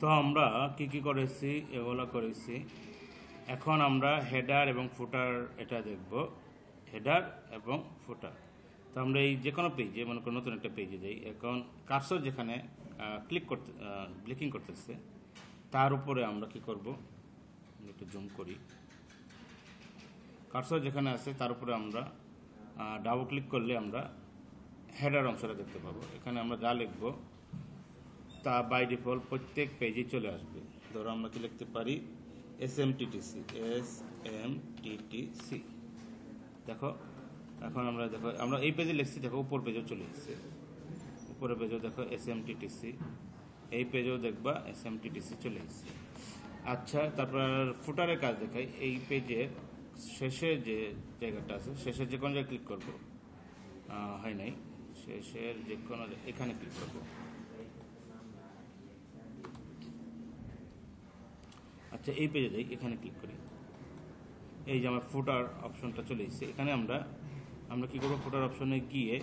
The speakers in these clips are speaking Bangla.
তো আমরা কি করেছি এগুলো করেছি। এখন আমরা হেডার এবং ফুটার এটা দেখব, হেডার এবং ফুটার। তো আমরা এই যে কোনো পেজে, মনে করুন নতুন একটা পেজে যাই। এখন কার্সর যেখানে ব্লিকিং করতেছে তার উপরে আমরা কি করব, একটু জুম করি। কার্সর যেখানে আছে তার উপরে আমরা ডাবল ক্লিক করলে আমরা হেডার অংশটা দেখতে পাবো। এখানে আমরা যা লিখব তা বাই ডিফল্ট প্রত্যেক পেজে চলে আসবে। ধরো আমরা কি লিখতে পারি, SMTTC। দেখো এখন আমরা এই পেজে লিখছি, দেখো উপর পেজেও চলে এসেছে। উপরের পেজেও দেখো SMTTC, এই পেজেও দেখবা SMTTC চলে এসেছে। আচ্ছা, তারপর ফুটারের কাজ দেখাই। এই পেজের শেষের যে জায়গাটা আছে, শেষের যে কোনো জায়গায় ক্লিক করবো, হয় নাই, শেষের যে কোনো এখানে ক্লিক করবো। আচ্ছা, এই পেজে যাই, এখানে ক্লিক করি। এই যে আমার ফুটার অপশনটা চলে এসেছে। এখানে আমরা কি করবো, ফুটার অপশনে গিয়ে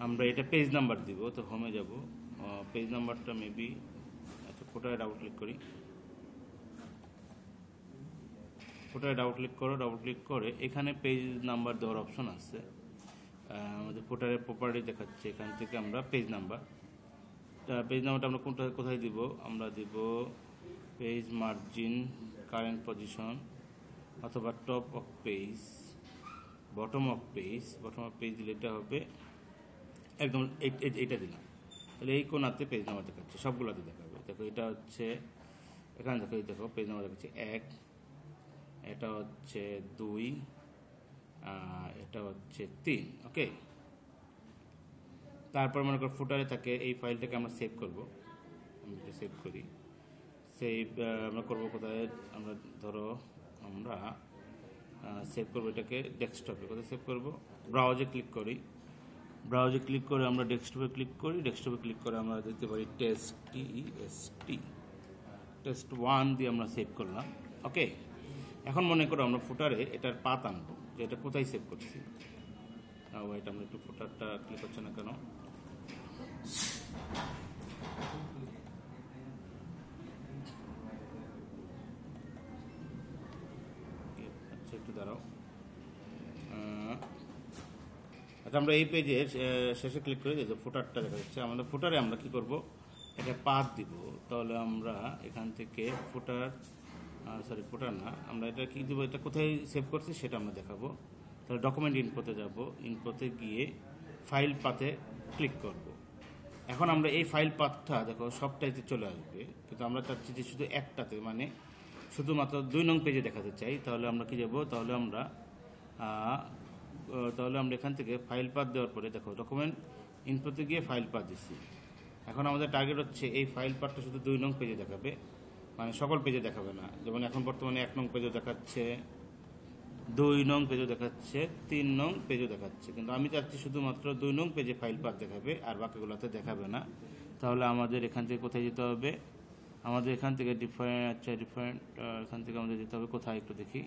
আমরা এটা পেজ নাম্বার দিব। তো হোমে যাব, পেজ নাম্বারটা মেবি, আচ্ছা ফুটারে ডাবল ক্লিক করি। ফুটারে ডাবল ক্লিক করো, ডাবল ক্লিক করে এখানে পেজ নাম্বার দেওয়ার অপশন আছে। আমাদের ফুটারের প্রপার্টি দেখাচ্ছে, এখান থেকে আমরা পেজ নাম্বারটা আমরা কোথায় দিব, আমরা দিব পেজ মার্জিন, কারেন্ট পজিশন, অথবা top of page, bottom of page দিলে এটা হবে একদম এইটা দিলাম। তাহলে এই কোনাতে পেজ নাম্বার দেখাচ্ছে, সবগুলোতে দেখাবে। দেখো এটা হচ্ছে, এখানে দেখো পেজ নাম্বার দেখাচ্ছে 1, এটা হচ্ছে 2, এটা হচ্ছে 3। ওকে, তারপর মনে করো ফুটারে থাকে, এই ফাইলটাকে আমরা সেভ করব। আমি সেভ করি। সেভ আমরা করবো কোথায়, আমরা ধরো আমরা সেভ করবো এটাকে ডেস্কটপে। কোথায় সেভ করব, ব্রাউজে ক্লিক করি। ব্রাউজে ক্লিক করে আমরা ডেস্কটপে ক্লিক করি। ডেস্কটপে ক্লিক করে আমরা দেখতে পারি টেস্ট 1 দিয়ে আমরা সেভ করলাম। ওকে, এখন মনে করো আমরা ফুটারে এটার পাত আনবো, যে এটা কোথায় সেভ করছি। ওয়েট, আমরা একটু ফুটারটা ক্লিক হচ্ছে না কেন, একটু দাঁড়াও। আচ্ছা, আমরা এই পেজের শেষে ক্লিক করে যে ফুটারটা দেখা যাচ্ছে, আমাদের ফুটারে আমরা কি করব, এটা পাথ দিব। তাহলে আমরা এখান থেকে ফুটার না, আমরা এটা কি দিব, এটা কোথায় সেভ করছি সেটা আমরা দেখাবো। তাহলে ডকুমেন্ট ইনফোতে যাব, ইনফোতে গিয়ে ফাইল পাথে ক্লিক করব। এখন আমরা এই ফাইল পাথটা দেখো সবটাইতে চলে আসবে, কিন্তু আমরা চাচ্ছি যে শুধু একটাতে, মানে শুধুমাত্র 2 নং পেজে দেখাতে চাই। তাহলে আমরা কি যাব, তাহলে আমরা এখান থেকে ফাইল পাথ দেওয়ার পরে দেখো ডকুমেন্ট ইনফোতে গিয়ে ফাইল পাথ দিচ্ছি। এখন আমাদের টার্গেট হচ্ছে এই ফাইল পাথটা শুধু 2 নং পেজে দেখাবে, মানে সকল পেজে দেখাবে না। যেমন এখন বর্তমানে 1 নং পেজও দেখাচ্ছে, 2 নং পেজও দেখাচ্ছে, 3 নং পেজও দেখাচ্ছে, কিন্তু আমি চাচ্ছি শুধুমাত্র 2 নং পেজে ফাইল পাথ দেখাবে, আর বাকিগুলোতে দেখাবে না। তাহলে আমাদের এখান থেকে কোথায় যেতে হবে, আমাদের এখান থেকে ডিফারেন্ট এখান থেকে আমাদের যেতে হবে কোথায় একটু দেখি।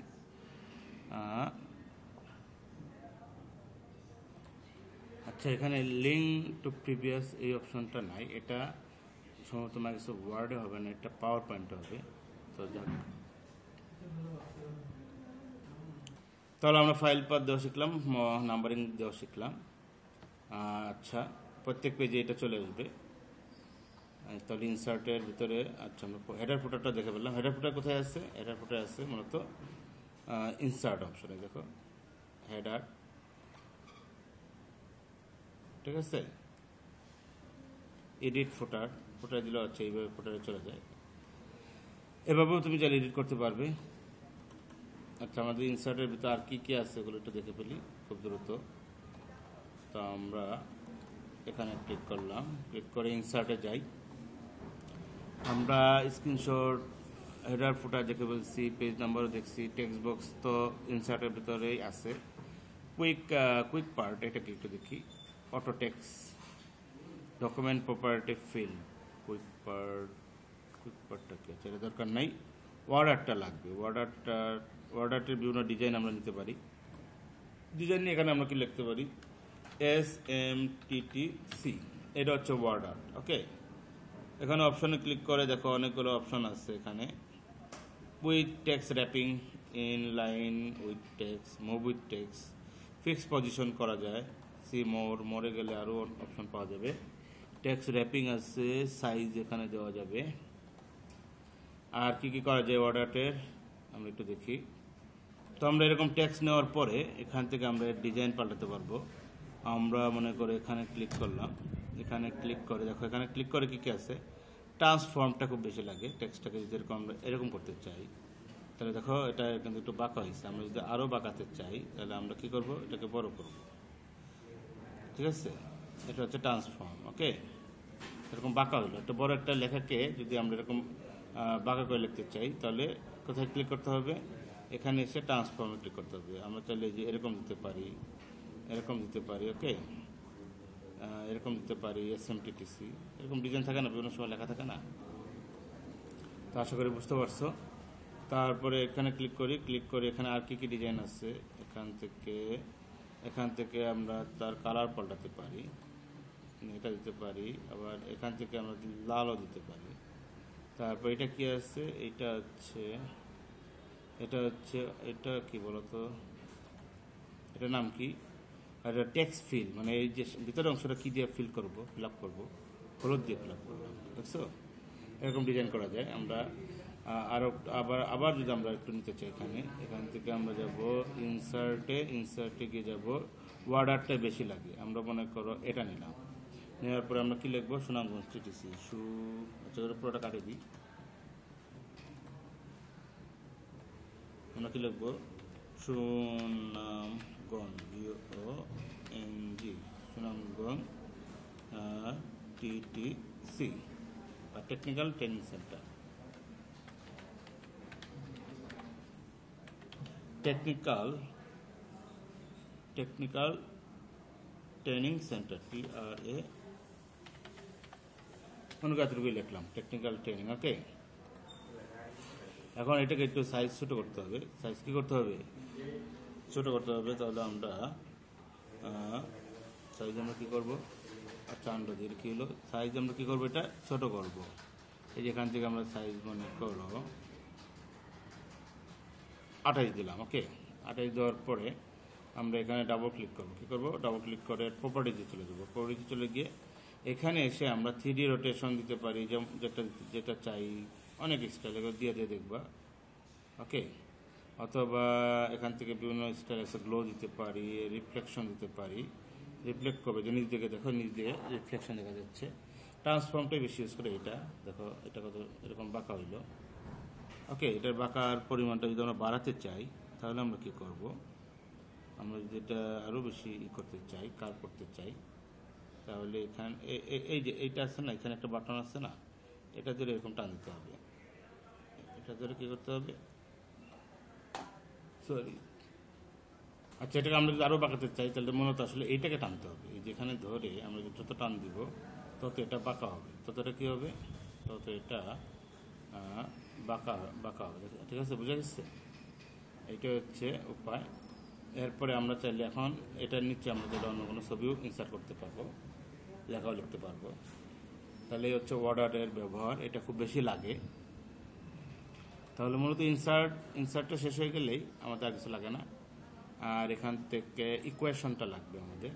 আচ্ছা, এখানে লিঙ্ক টু প্রিভিয়াস এই অপশনটা নাই, এটা সম্ভবত মাইক্রোসফট ওয়ার্ডে হবে না, এটা পাওয়ার পয়েন্টে হবে। তো যাক, তাহলে আমরা ফাইল পাথ দেওয়া শিখলাম, নাম্বারিং দেওয়া শিখলাম। আচ্ছা, প্রত্যেক পেজে এটা চলে আসবে। তাহলে ইনসার্টের ভিতরে, আচ্ছা আমরা হেডার ফুটারটা দেখে ফেললাম। হেডার ফুটার কোথায় আছে, হেডার ফুটার আছে মূলত ইনসার্ট অপশনে। দেখো হেডার, ঠিক আছে, এডিট ফুটার দিলেও আচ্ছা এইভাবে ফুটারে চলে যায়। এভাবেও তুমি চাইলে এডিট করতে পারবে। আচ্ছা, আমাদের ইনসার্টের ভিতরে আর কি আছে ওগুলো একটু দেখে ফেলি খুব দ্রুত। তো আমরা এখানে ক্লিক করলাম, ক্লিক করে ইনসার্টে যাই। আমরা স্ক্রিনশট, হেডার ফুটার দেখে বলছি, পেজ নাম্বারও দেখছি, টেক্সট বক্স তো ইনসার্টের ভিতরেই আছে। কুইক পার্ট, এটাকে একটু দেখি। Auto text, document property field, quick পার্টটা কি আছে, এটা দরকার নাই। ওয়ার্ডারটা লাগবে, ওয়ার্ডারটির বিভিন্ন ডিজাইন আমরা নিতে পারি। ডিজাইন নিয়ে এখানে আমরা কি লিখতে পারি, SMTTC, এটা হচ্ছে ওয়ার্ডার। ওকে, এখানে অপশনে ক্লিক করে দেখো অনেকগুলো অপশন আছে এখানে। With text wrapping, in line with text, move with text, fix position করা যায়, সি মোরে গেলে আরও অপশন পাওয়া যাবে। টেক্সট র্যাপিং আছে, সাইজ এখানে দেওয়া যাবে। আর কি কি করা যায় অর্ডারের আমরা একটু দেখি। তো আমরা এরকম টেক্সট নেওয়ার পরে এখান থেকে আমরা ডিজাইন পাল্টাতে পারবো। আমরা মনে করে এখানে ক্লিক করলাম, এখানে ক্লিক করে দেখো এখানে ক্লিক করে কী কী আছে, ট্রান্সফর্মটা খুব বেশি লাগে। টেক্সটটাকে যদি এরকম আমরা এরকম করতে চাই তাহলে দেখো এটা কিন্তু একটু বাঁকা হয়েছে। আমরা যদি আরও বাঁকাতে চাই তাহলে আমরা কী করব, এটাকে বড় করব। ঠিক আছে, এটা হচ্ছে ট্রান্সফর্ম। ওকে, এরকম বাঁকা হলো। একটা বড় একটা লেখাকে যদি আমরা এরকম বাঁকা করে লিখতে চাই তাহলে কোথায় ক্লিক করতে হবে, এখানে এসে ট্রান্সফর্মে ক্লিক করতে হবে। আমরা চাইলে যে এরকম দিতে পারি, এরকম দিতে পারি। ওকে, এরকম দিতে পারি, SMTTC এরকম ডিজাইন থাকে না, বিভিন্ন সময় লেখা থাকে না। তো আশা করি বুঝতে পারছো। তারপরে এখানে ক্লিক করি, ক্লিক করে এখানে আর কি কি ডিজাইন আছে এখান থেকে আমরা তার কালার পাল্টাতে পারি, এটা দিতে পারি। আবার এখান থেকে আমরা লালও দিতে পারি। তারপর এটা কি আছে, এটা কি বলতো, এটার নাম কি, আর এটা টেক্সট ফিল, মানে এই যে ভিতরের অংশটা কি দিয়ে ফিল আপ করবো, হলুদ দিয়ে ফিল আপ করবো। দেখছো, এরকম ডিজাইন করা যায়। আমরা আরও আবার যদি আমরা একটু নিতে চাই এখান থেকে আমরা যাব ইনসার্টে গিয়ে যাব, ওয়ার্ডারটা বেশি লাগে, আমরা মনে করো এটা নিলাম। নেওয়ার পরে আমরা কি লিখবো, সুনামগঞ্জ TTC আচ্ছা পুরোটা কাটে দিই। আমরা কি লিখবো, সুনামগঞ্জ সুনামগঞ্জ TTC বা technical training centre. Technical training centre, TRA অনুগাতরূপে লিখলাম, টেকনিক্যাল ট্রেনিং। ওকে, এখন এটাকে একটু সাইজ ছোট করতে হবে। সাইজ কি করতে হবে, ছোট করতে হবে। তাহলে আমরা সাইজ আমরা কী করবো, আচ্ছা আন্ডাজের কী হলো, সাইজ আমরা কী করবো, এটা ছোট করব। এই যে এখান থেকে আমরা সাইজ মনে করো 28 দিলাম। ওকে, 28 দেওয়ার পরে আমরা এখানে ডাবল ক্লিক করবো। কী করবো, ডাবল ক্লিক করে প্রপার্টিতে চলে যাবো। প্রপার্টিতে চলে গিয়ে এখানে এসে আমরা 3D রোটেশন দিতে পারি, যেটা চাই, অনেক স্টাইল এগুলো দিয়ে দেখবা। ওকে, অথবা এখান থেকে বিভিন্ন স্টাইল আছে, গ্লো দিতে পারি, রিফ্লেকশন দিতে পারি। রিফ্লেক্ট করবে যে নিজ দিকে, দেখো নিজ দিকে রিফ্লেকশন দেখা যাচ্ছে। ট্রান্সফর্মটাই বেশি ইউজ করে এটা। দেখো এটা কত এরকম বাঁকা হইলো। ওকে, এটার বাঁকার পরিমাণটা যদি আমরা বাড়াতে চাই তাহলে আমরা কি করব, আমরা যদি এটা আরও বেশি করতে চাই, কার করতে চাই, তাহলে এখানে এই যে এইটা আছে না, এখানে একটা বাটন আছে না, এটা ধরে এরকম টান দিতে হবে। এটা ধরে কী করতে হবে, সরি, আচ্ছা এটাকে আমরা যদি আরও বাঁকাতে চাই তাহলে মূলত আসলে এইটাকে টানতে হবে। এই যেখানে ধরে আমরা যত টান দিব তত এটা বাঁকা হবে, তত এটা কী হবে, তত এটা বাঁকা হবে। ঠিক আছে, বুঝা গেছে? এইটা হচ্ছে উপায়। এরপরে আমরা চাইলে এখন এটার নিচে আমরা চাইলে অন্য কোনো ছবিও ইনসার্ট করতে পারবো, লেখাও লিখতে পারবো। তাহলে এই হচ্ছে ওয়ার্ডারের ব্যবহার, এটা খুব বেশি লাগে। তাহলে মূলত ইনসার্টটা শেষ হয়ে গেলেই আমাদের আর কিছু লাগে না। আর এখান থেকে ইকুয়েশনটা লাগবে আমাদের।